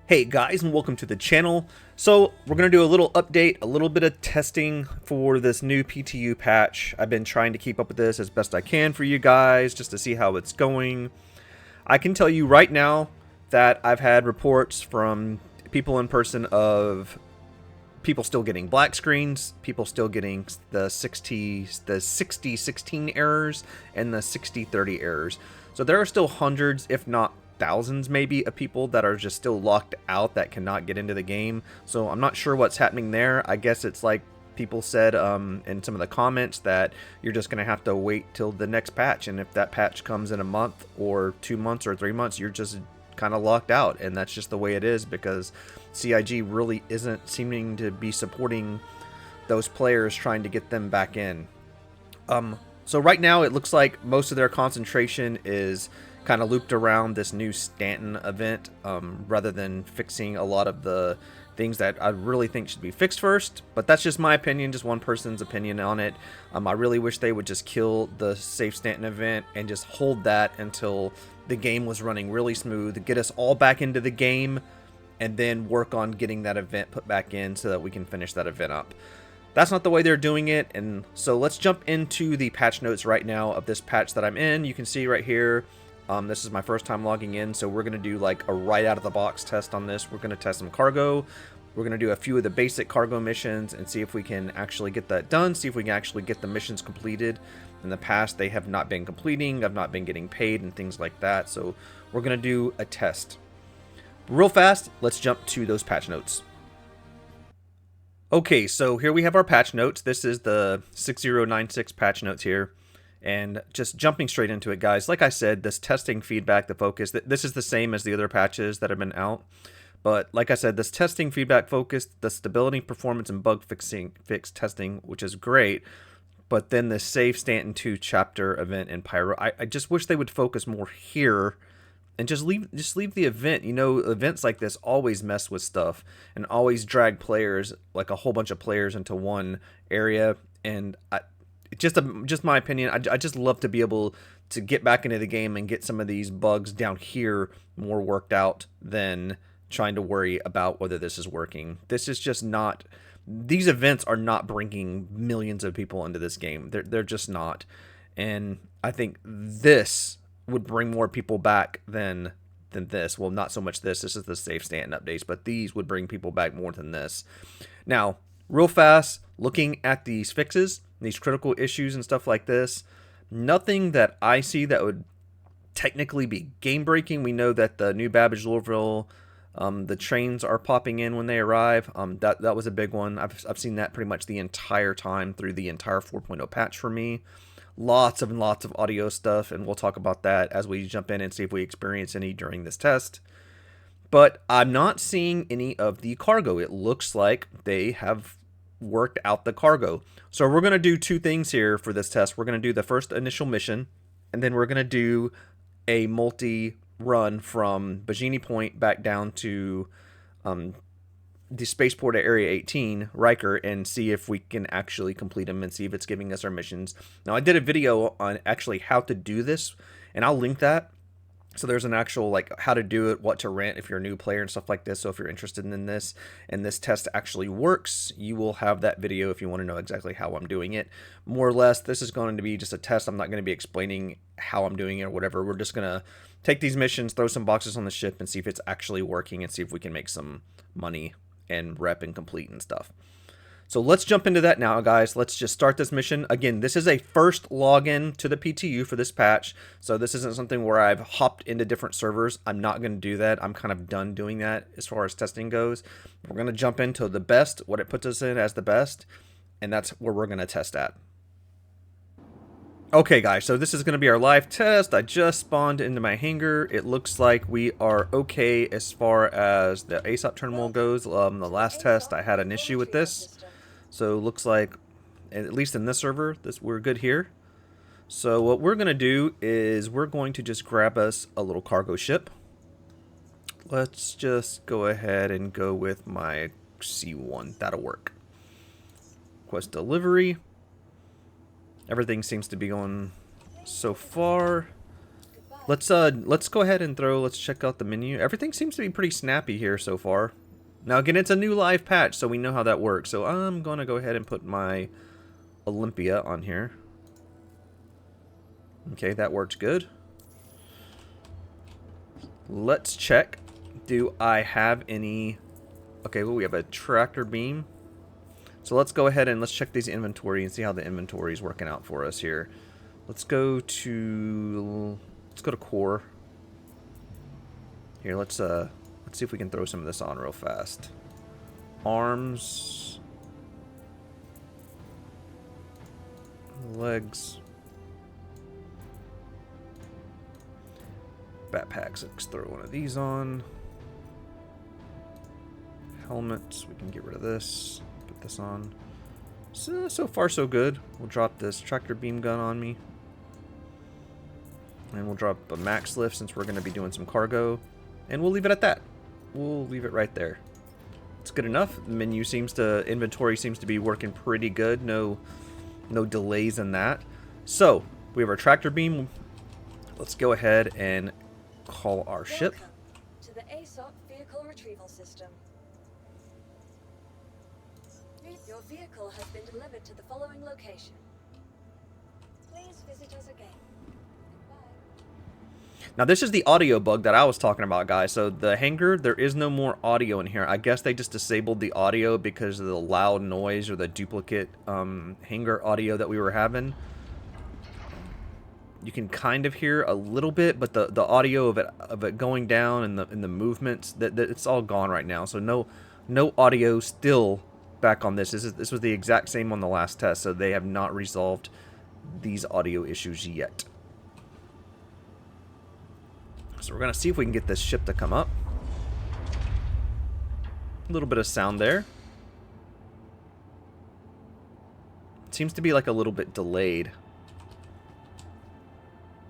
Hey guys, and welcome to the channel. So we're going to do a little update, a little bit of testing for this new PTU patch. I've been trying to keep up with this as best I can for you guys, just to see how it's going. I can tell you right now that I've had reports from people in person of people still getting black screens, people still getting the 6016 errors, and the 6030 errors. So there are still hundreds, if not thousands maybe, of people that are just still locked out that cannot get into the game. So I'm not sure what's happening there. I guess it's like people said in some of the comments that you're just going to have to wait till the next patch, and if that patch comes in a month or 2 months or 3 months, you're just kind of locked out, and that's just the way it is because CIG really isn't seeming to be supporting those players, trying to get them back in. So right now it looks like most of their concentration is kind of looped around this new Stanton event, rather than fixing a lot of the things that I really think should be fixed first. But that's just my opinion, just one person's opinion on it. I really wish they would just kill the Safe Stanton event and just hold that until the game was running really smooth, get us all back into the game, and then work on getting that event put back in so that we can finish that event up. That's not the way they're doing it, and so let's jump into the patch notes right now of this patch that I'm in. You can see right here, this is my first time logging in, so we're going to do like a right out of the box test on this. We're going to test some cargo. We're going to do a few of the basic cargo missions and see if we can actually get that done, see if we can actually get the missions completed. In the past, they have not been completing, I've not been getting paid and things like that, so we're going to do a test. Real fast, let's jump to those patch notes. Okay, so here we have our patch notes. This is the 6096 patch notes here. And just jumping straight into it, guys, like I said, this testing feedback, the focus, this is the same as the other patches that have been out. But like I said, this testing feedback focus, the stability, performance, and bug fix testing, which is great. But then the Save Stanton 2 chapter event in Pyro, I just wish they would focus more here and just leave the event. You know, events like this always mess with stuff and always drag players, like a whole bunch of players, into one area. And just my opinion, I just love to be able to get back into the game and get some of these bugs down here more worked out than trying to worry about whether this is working. This is just not, these events are not bringing millions of people into this game. They're just not. And I think this would bring more people back than this. Well, not so much this. This is the Safe Stanton updates, but these would bring people back more than this. Now, real fast, looking at these fixes, these critical issues and stuff like this, nothing that I see that would technically be game breaking. We know that the new Babbage Louisville, the trains are popping in when they arrive. That was a big one. I've seen that pretty much the entire time through the entire 4.0 patch for me. Lots and lots of audio stuff, and we'll talk about that as we jump in and see if we experience any during this test. But I'm not seeing any of the cargo. It looks like they have worked out the cargo. So we're going to do two things here for this test. We're going to do the first initial mission, and then we're going to do a multi-run from Bajini Point back down to the spaceport at Area 18, Riker, and see if we can actually complete them and see if it's giving us our missions. Now, I did a video on actually how to do this, and I'll link that. So there's an actual, like, how to do it, what to rent if you're a new player and stuff like this. So if you're interested in this and this test actually works, you will have that video if you want to know exactly how I'm doing it. More or less, this is going to be just a test. I'm not going to be explaining how I'm doing it or whatever. We're just going to take these missions, throw some boxes on the ship, and see if it's actually working and see if we can make some money and rep and complete and stuff. So let's jump into that now, guys. Let's just start this mission. Again, this is a first login to the PTU for this patch, so this isn't something where I've hopped into different servers. I'm not going to do that. I'm kind of done doing that as far as testing goes. We're going to jump into the best, what it puts us in as the best, and that's where we're going to test at. Okay, guys, so this is going to be our live test. I just spawned into my hangar. It looks like we are okay as far as the ASOP terminal goes. The last test, I had an issue with this. So it looks like, at least in this server, we're good here. So what we're going to do is we're going to just grab us a little cargo ship. Let's just go ahead and go with my C1. That'll work. Quest delivery. Everything seems to be going so far. Let's go ahead and let's check out the menu. Everything seems to be pretty snappy here so far. Now again, it's a new live patch, so we know how that works. So I'm gonna go ahead and put my Olympia on here. Okay, that works good. Let's check. Do I have any... Okay, well, we have a tractor beam. So let's go ahead and let's check these inventory and see how the inventory is working out for us here. Let's go to core. Here, let's see if we can throw some of this on real fast. Arms, legs, backpacks. Let's throw one of these on. Helmets, we can get rid of this. Put this on. So far so good. We'll drop this tractor beam gun on me. And we'll drop a max lift since we're going to be doing some cargo. And we'll leave it at that. We'll leave it right there. It's good enough. The menu inventory seems to be working pretty good. No delays in that. So, we have our tractor beam. Let's go ahead and call our ship. Welcome to the ASOP vehicle retrieval system. Your vehicle has been delivered to the following location. Please visit us again. Now this is the audio bug that I was talking about, guys. So the hangar, there is no more audio in here. I guess they just disabled the audio because of the loud noise or the duplicate hangar audio that we were having. You can kind of hear a little bit, but the audio of it going down and the movements, that it's all gone right now. So no audio still back on this. This was the exact same on the last test, so they have not resolved these audio issues yet. So we're going to see if we can get this ship to come up. A little bit of sound there. It seems to be like a little bit delayed.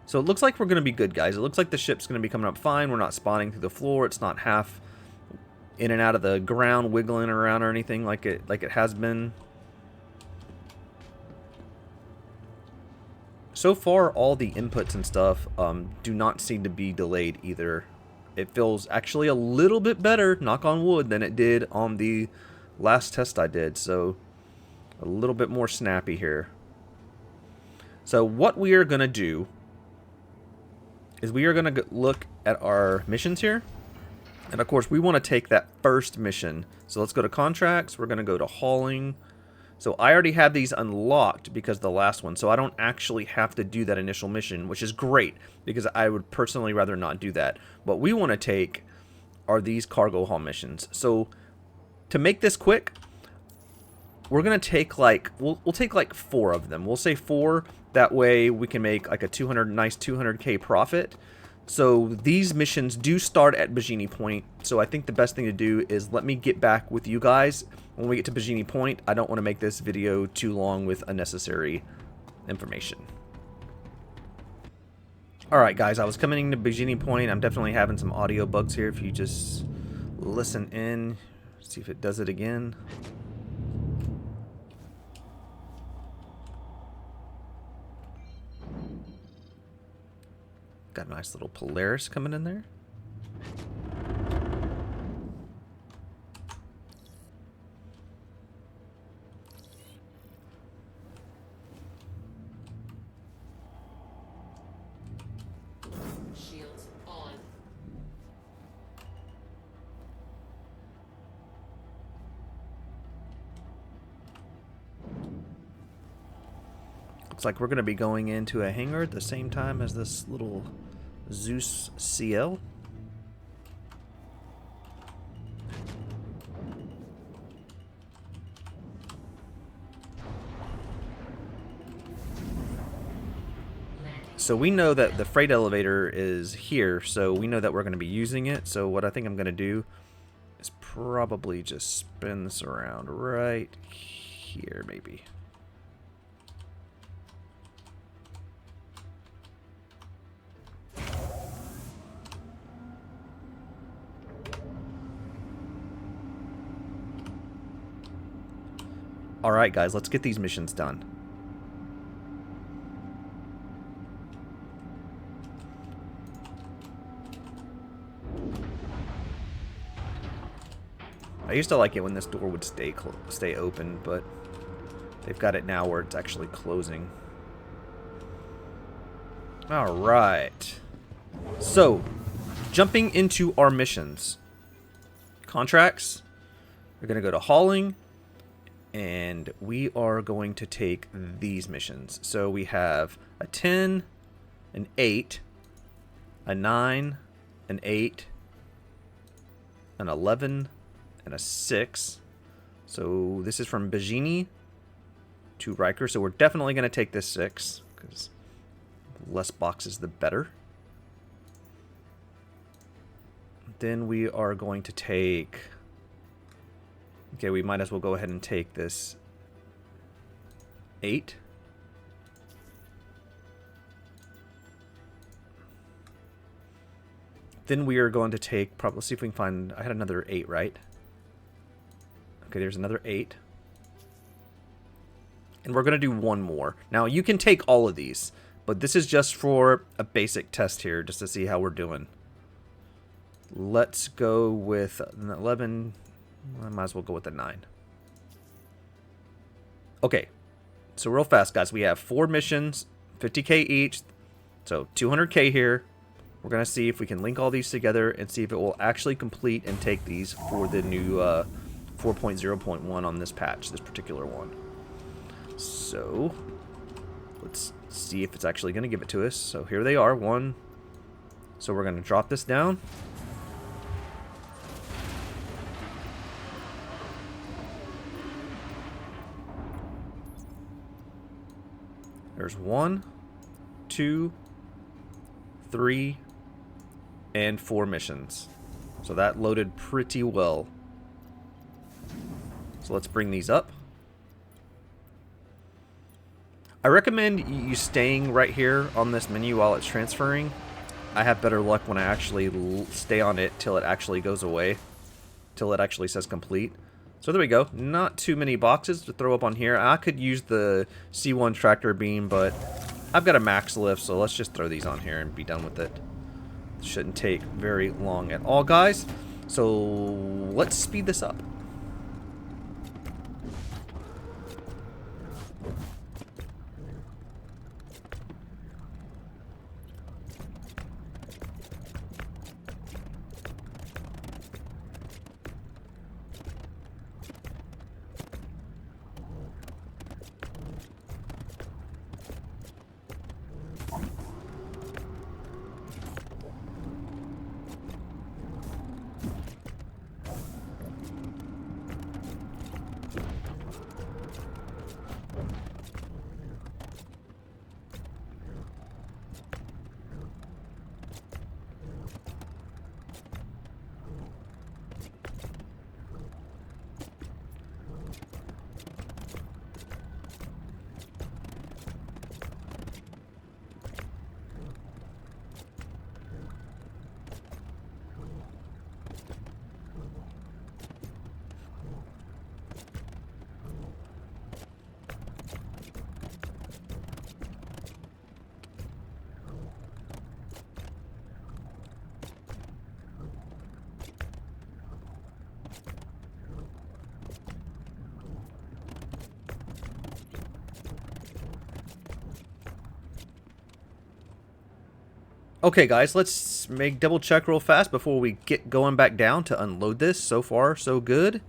So it looks like we're going to be good, guys. It looks like the ship's going to be coming up fine. We're not spawning through the floor. It's not half in and out of the ground, wiggling around or anything like it has been. So far, all the inputs and stuff do not seem to be delayed either. It feels actually a little bit better, knock on wood, than it did on the last test I did. So a little bit more snappy here. So what we are going to do is we are going to look at our missions here. And of course, we want to take that first mission. So let's go to contracts. We're going to go to hauling. So I already have these unlocked because of the last one. So I don't actually have to do that initial mission, which is great because I would personally rather not do that. What we want to take are these cargo haul missions. So to make this quick, we're going to take we'll take like 4 of them. We'll say 4. That way we can make like a nice 200k profit. So these missions do start at Bajini Point. So I think the best thing to do is let me get back with you guys when we get to Bajini Point. I don't want to make this video too long with unnecessary information. Alright guys, I was coming to Bajini Point. I'm definitely having some audio bugs here. If you just listen in, see if it does it again. Got a nice little Polaris coming in there. Shields on. Looks like we're going to be going into a hangar at the same time as this little Zeus CL. So we know that the freight elevator is here, so we know that we're going to be using it. So what I think I'm going to do is probably just spin this around right here, maybe. Alright guys, let's get these missions done. I used to like it when this door would stay open, but they've got it now where it's actually closing. Alright. So, jumping into our missions. Contracts. We're going to go to hauling. And we are going to take these missions. So we have a 10, an 8, a 9, an 8, an 11, and a 6. So this is from Bajini to Riker. So we're definitely going to take this 6, because less boxes the better. Then we are going to take... Okay, we might as well go ahead and take this 8. Then we are going to take... let's see if we can find... I had another 8, right? Okay, there's another 8. And we're going to do one more. Now, you can take all of these, but this is just for a basic test here, just to see how we're doing. Let's go with an 11... I might as well go with the 9. Okay. So real fast, guys. We have 4 missions, 50k each. So 200k here. We're going to see if we can link all these together and see if it will actually complete and take these for the new 4.0.1 on this patch, this particular one. So let's see if it's actually going to give it to us. So here they are. 1. So we're going to drop this down. There's 1, 2, 3, and 4 missions. So that loaded pretty well. So let's bring these up. I recommend you staying right here on this menu while it's transferring. I have better luck when I actually stay on it till it actually goes away. Till it actually says complete. So there we go. Not too many boxes to throw up on here. I could use the C1 tractor beam, but I've got a max lift, so let's just throw these on here and be done with it. Shouldn't take very long at all, guys. So let's speed this up. Okay, guys, let's double check real fast before we get going back down to unload this. So far, so good.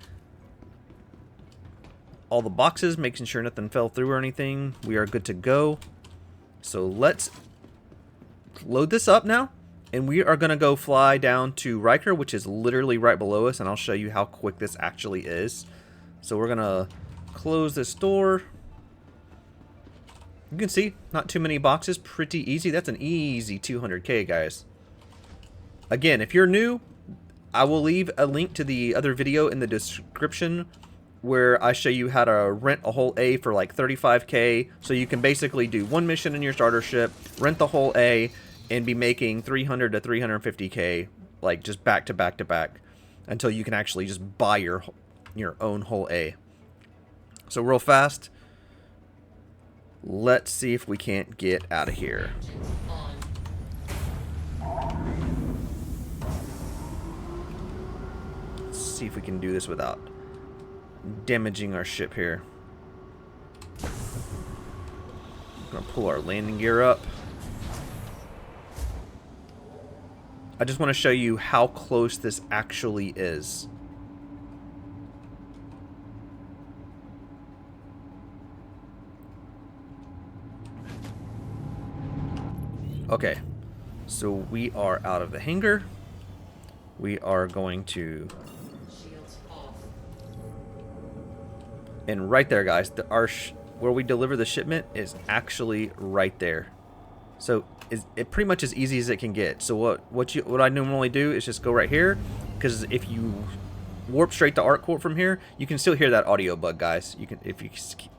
All the boxes, making sure nothing fell through or anything. We are good to go. So let's load this up now. And we are going to go fly down to Riker, which is literally right below us. And I'll show you how quick this actually is. So we're going to close this door. You can see, not too many boxes, pretty easy. That's an easy 200k, guys. Again, if you're new, I will leave a link to the other video in the description where I show you how to rent a whole A for like 35k. So you can basically do one mission in your starter ship, rent the whole A, and be making 300 to 350k, like just back to back to back, until you can actually just buy your own whole A. So real fast, let's see if we can't get out of here. see if we can do this without damaging our ship here. I'm gonna pull our landing gear up. I just want to show you how close this actually is. Okay, so we are out of the hangar. We are going to... And right there, guys, where we deliver the shipment is actually right there. So it pretty much as easy as it can get. So what I normally do is just go right here, because if you warp straight to ArcCorp from here, you can still hear that audio bug, guys. You can, if you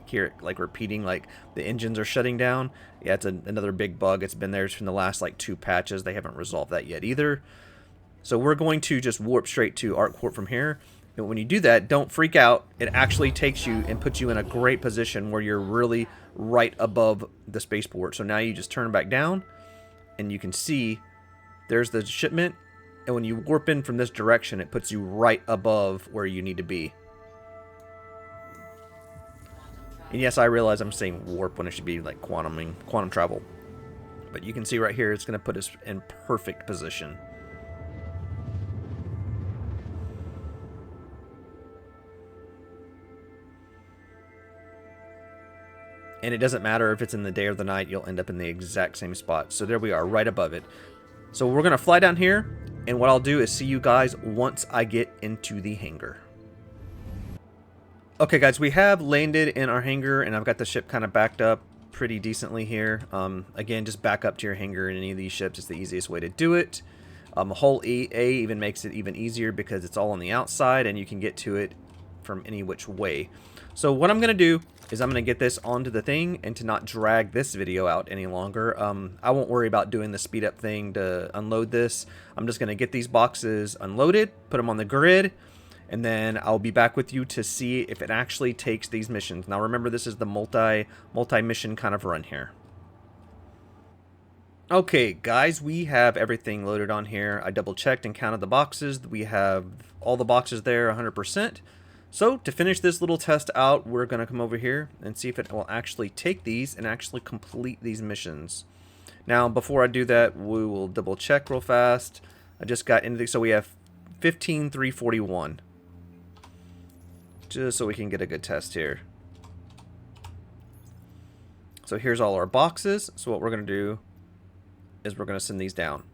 hear it like repeating, like the engines are shutting down. Yeah, it's another big bug. It's been there from the last like 2 patches. They haven't resolved that yet either. So we're going to just warp straight to ArcCorp from here. And when you do that, don't freak out. It actually takes you and puts you in a great position where you're really right above the spaceport. So now you just turn back down, and you can see there's the shipment. And when you warp in from this direction, it puts you right above where you need to be. And yes, I realize I'm saying warp when it should be like quantum travel. But you can see right here, it's going to put us in perfect position. And it doesn't matter if it's in the day or the night, you'll end up in the exact same spot. So there we are, right above it. So we're going to fly down here, and what I'll do is see you guys once I get into the hangar. Okay, guys, we have landed in our hangar, and I've got the ship kind of backed up pretty decently here. Again, just back up to your hangar in any of these ships. It's the easiest way to do it. Hull A even makes it even easier because it's all on the outside, and you can get to it from any which way. So what I'm going to do is I'm going to get this onto the thing, and to not drag this video out any longer, I won't worry about doing the speed up thing to unload this. I'm just going to get these boxes unloaded, put them on the grid, and then I'll be back with you to see if it actually takes these missions. Now remember, this is the multi-mission kind of run here. Okay, guys, we have everything loaded on here. I double checked and counted the boxes. We have all the boxes there 100%. So to finish this little test out, we're going to come over here and see if it will actually take these and actually complete these missions. Now, before I do that, we will double check real fast. I just got into so we have 15,341. Just so we can get a good test here. So here's all our boxes. So what we're going to do is we're going to send these down.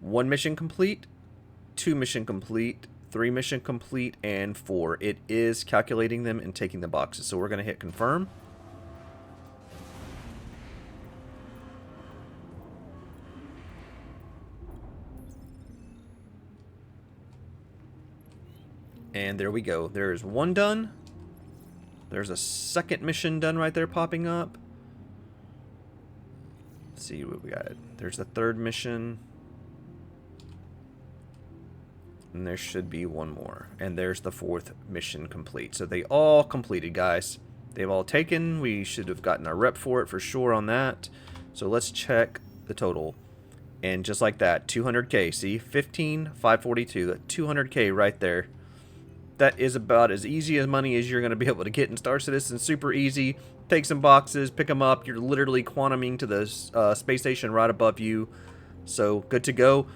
1 mission complete, 2 mission complete, 3 mission complete, and 4. It is calculating them and taking the boxes. So we're going to hit confirm. And there we go. There's 1 done. There's a 2nd mission done right there popping up. Let's see what we got. There's the 3rd mission. And there should be 1 more. And there's the 4th mission complete. So they all completed, guys. They've all taken. We should have gotten a rep for it for sure on that. So let's check the total. And just like that, 200K. See, 15,542. That 200K right there. That is about as easy as money as you're going to be able to get in Star Citizen. Super easy. Take some boxes, pick them up. You're literally quantuming to the space station right above you. So good to go.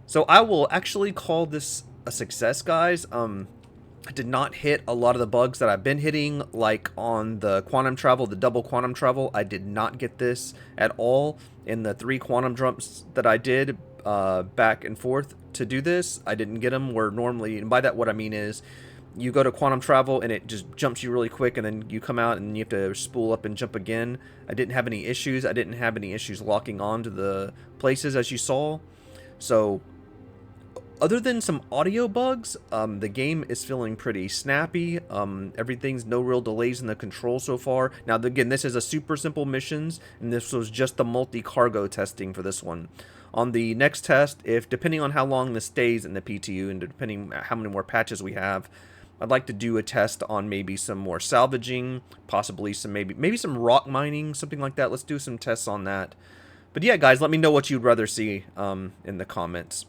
So I will actually call this a success, guys. I did not hit a lot of the bugs that I've been hitting, like on the quantum travel, the double quantum travel. I did not get this at all in the 3 quantum jumps that I did back and forth to do this. I didn't get them where normally, and by that what I mean is you go to quantum travel and it just jumps you really quick, and then you come out and you have to spool up and jump again. I didn't have any issues. I didn't have any issues locking on to the places, as you saw. So other than some audio bugs, the game is feeling pretty snappy. Everything's no real delays in the control so far. Now, again, this is a super simple missions, and this was just the multi-cargo testing for this one. On the next test, depending on how long this stays in the PTU and depending on how many more patches we have, I'd like to do a test on maybe some more salvaging, possibly some maybe some rock mining, something like that. Let's do some tests on that. But yeah, guys, let me know what you'd rather see in the comments.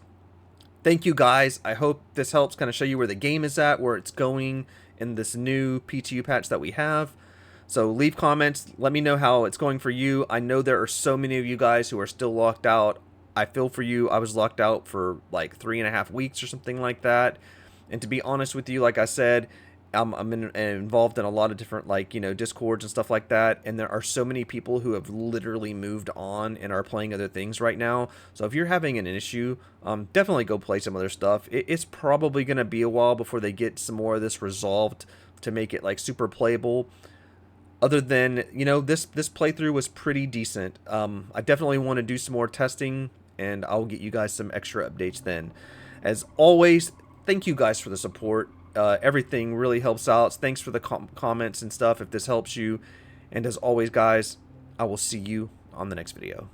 thank you guys. I hope this helps kind of show you where the game is at, where it's going in this new PTU patch that we have. So leave comments. Let me know how it's going for you. I know there are so many of you guys who are still locked out. I feel for you. I was locked out for like 3.5 weeks or something like that. And to be honest with you, like I said, involved in a lot of different discords and stuff like that, and there are so many people who have literally moved on and are playing other things right now. So if you're having an issue, definitely go play some other stuff. It's probably going to be a while before they get some more of this resolved to make it like super playable. Other than, this playthrough was pretty decent. I definitely want to do some more testing, and I'll get you guys some extra updates then. As always, thank you guys for the support. Everything really helps out. Thanks for the comments and stuff if this helps you. And as always, guys, I will see you on the next video.